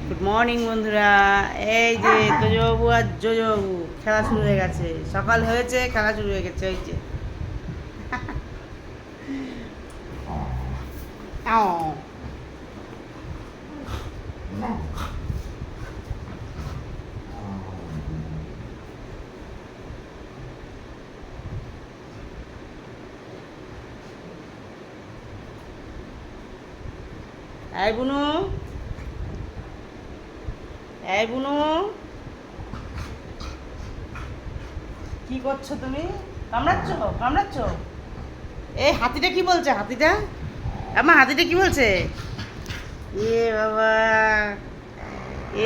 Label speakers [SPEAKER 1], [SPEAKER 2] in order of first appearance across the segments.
[SPEAKER 1] Good morning বন্ধুরা। এই যে তোজবাবু আর জোজবাবু খেলা শুরু হয়ে গেছে। সকাল হয়েছে, খেলা শুরু হয়ে গেছে। ওই যে আও। এই বুনু, এই বুনু, কি করছো তুমি? কামড়াচ্ছ, কামড়াচ্ছ? এই হাতিটা কি বলছে? হাতিটা, আমার হাতিটা কি বলছে? এ বাবা,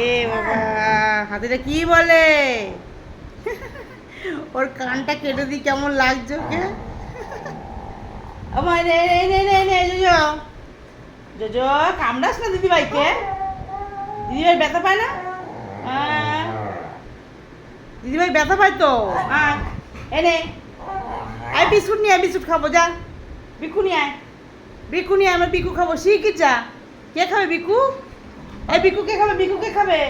[SPEAKER 1] এ বাবা, হাতিটা কি বলে? ওর কানটা কেটে দিই, কেমন লাগছে ওকে। আমার জোজো, জোজো কামড়াস না দিদিভাইকে। দিদিভাই ব্যথা পায় না? দিদিভাই ব্যথা পায় তো। এনে আয় বিস্কুট নিয়ে আয়, বিস্কুট খাবো যা। বিকু নিয়ে আয়, বিকু নিয়ে আমার বিকু খাবো। শিখি যা। কে খাবে বিকু? এই বিকু কে খাবে? বিকু কে খাবে?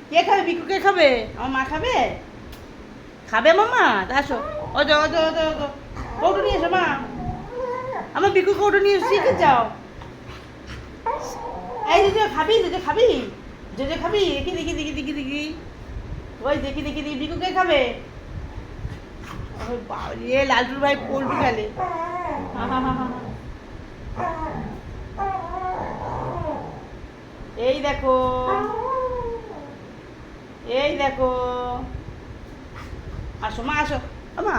[SPEAKER 1] কে খাবে? বিকু কে খাবে? আমার মা খাবে? খাবে মামা? আসো, ও যাও, ও যাও, ও যাও, কৌটো নিয়ে এসো মা। আমার বিকু কৌটো নিয়ে শিখে যাও। এই যে খাবি, যে খাবি, যে খাবি, দেখি দেখি দেখি দেখি দেখি, ওই দেখি দেখি দেখি, বিকু কে খাবে? এ লালটুর ভাই পোল্ট্রি খেলে। এই দেখো, এই দেখো, আসো মা, আসো। আমা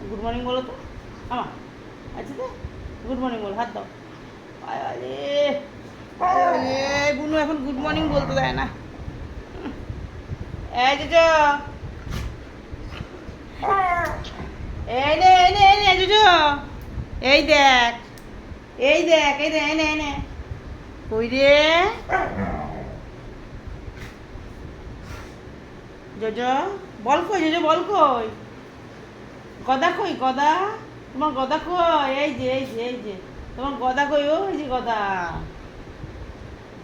[SPEAKER 1] গুড মর্নিং বলো তো। আমা আচ্ছা তো, গুড মর্নিং বলো, হাত দাও। আরে আরে বুনু এখন গুড মর্নিং বলতে দেয় না। এই যে এই নে, এই নে, এই নে জুজো, এই দেখ, এই দেখ, এই নে, এই নে, এই নে, কই রে জোজো? বল কই জোজো? বল কই? গদা কই? গদা, তোমার গদা কই? এই যে, এই যে, এই যে, তোমার গদা কই? ওই যে গদা।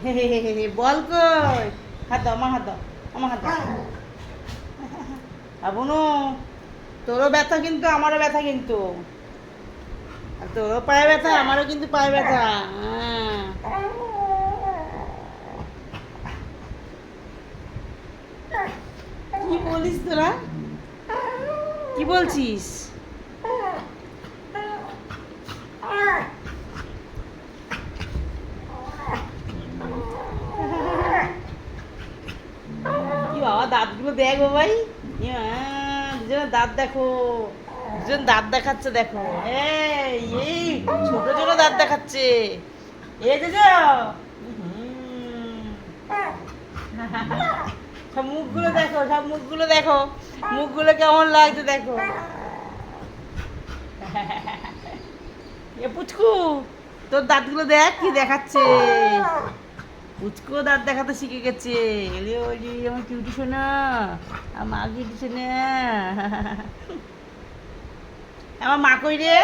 [SPEAKER 1] হে হে হে হে, বল কই? হাত দাও, আমার হাত দাও, আমার হাত দাও। বুনু, তোরও ব্যথা কিন্তু, আমারও ব্যথা কিন্তু। আর তোরও পায়ে ব্যথা, আমারও কিন্তু পায়ে ব্যথা। কি বলিস তোরা? কি বলছিস? কি বাবা, দাঁতগুলো দেখ বাবাই। দুজনের দাঁত দেখো, দুজন দাঁত দেখাচ্ছে দেখো। এই এই ছোট ছোট দাঁত দেখাচ্ছে। এই যে সব মুখগুলো দেখো, সব মুখগুলো দেখো, মুখগুলো কেমন লাগছে দেখো। এ পুচকু, তোর দাঁতগুলো দেখ কি দেখাচ্ছে। পুচকু দাঁত দেখাতে শিখে গেছে। এলে ওই আমার কিউটি শোনা, আমার কিউটি শোনা। আমার মা কই রে?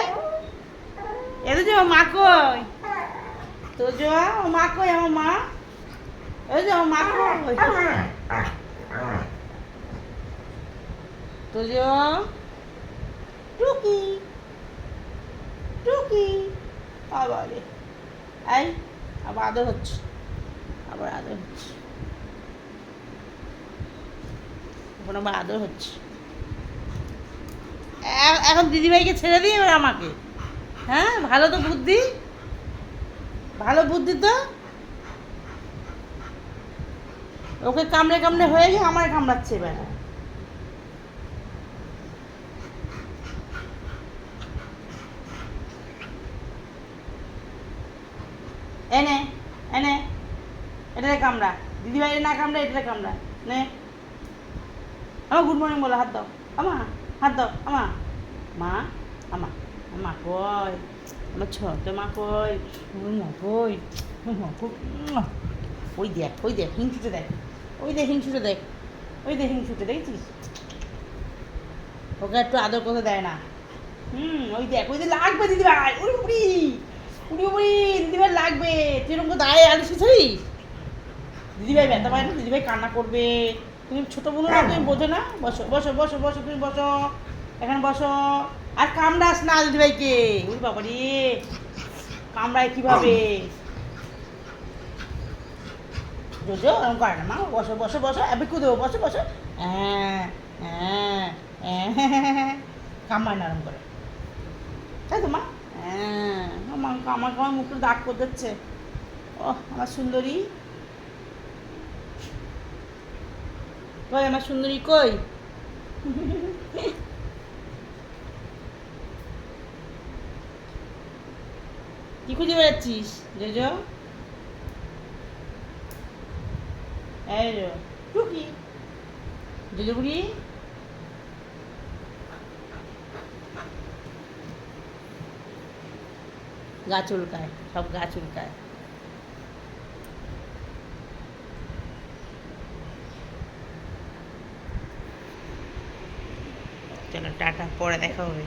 [SPEAKER 1] এতো যে আমার মা কই? তোর যে আমার মা কই? আমার মা, এই যে আমার মা কই? তোর যে টুকি, টুকি, আবার রে, এই আবার আদর হচ্ছে, আবার আদর হচ্ছে, এখন আবার আদর হচ্ছে। এখন দিদিভাইকে ছেড়ে দিই এবার আমাকে। হ্যাঁ, ভালো তো বুদ্ধি, ভালো বুদ্ধি তো। ওকে কামড়ে কামড়ে হয়ে গিয়ে আমার কামড়াচ্ছে এবার। এনে, এনে, এটাতে কামড়া। দিদিভাই না কামড়া, এটাতে কামড়া। নে, আমার গুড মর্নিং বলো, হাত দাও। আমা হাত দাও, আমা মা, আমা, মা কই? আমার ছোট মা কই? মা কই? মা কই? ওই দেখ, ওই দেখ হিংসুটে দেখ, ওই দেখ হিংসুটে দেখ, ওই দেখ হিংসুটে দেখছিস? ওকে একটু আদর করতে দেয় না। ওই দেখ, ওই যে লাগবে দিদিভাই। উড়ি উড়ি, উড়ি উড়ি, দিদিভাই লাগবে। তুই এরকম দাঁড়ায় আলু শুছিস? দিদিভাই ব্যথা পায় না, দিদিভাই কান্না করবে। তুমি ছোটো বোন না, তুমি বোঝো না? বসো বসো বসো বসো, তুমি বসো, এখানে বসো। আর কামড়াস না দিদিভাইকে। ওই বাবা রে, কামড়ায় কিভাবে? জোজো এরকম করে না মা, বসো বসো বসো, বিকু দেবো, বসো বসো। হ্যাঁ হ্যাঁ হ্যাঁ, কামড়ায় না এরকম করে, তাই তো মা? হ্যাঁ, আমার আমার আমার মুখটা দাগ করে দিচ্ছে। ও আমার সুন্দরী কই, আমার সুন্দরী কই? কি খুঁজে বেড়াচ্ছিস জোজো? এই জো টুকি, জোজো বুড়ি, গাছ উল্কায়, সব গাছ উল্কায়। চলো টাটা, পরে দেখা হবে।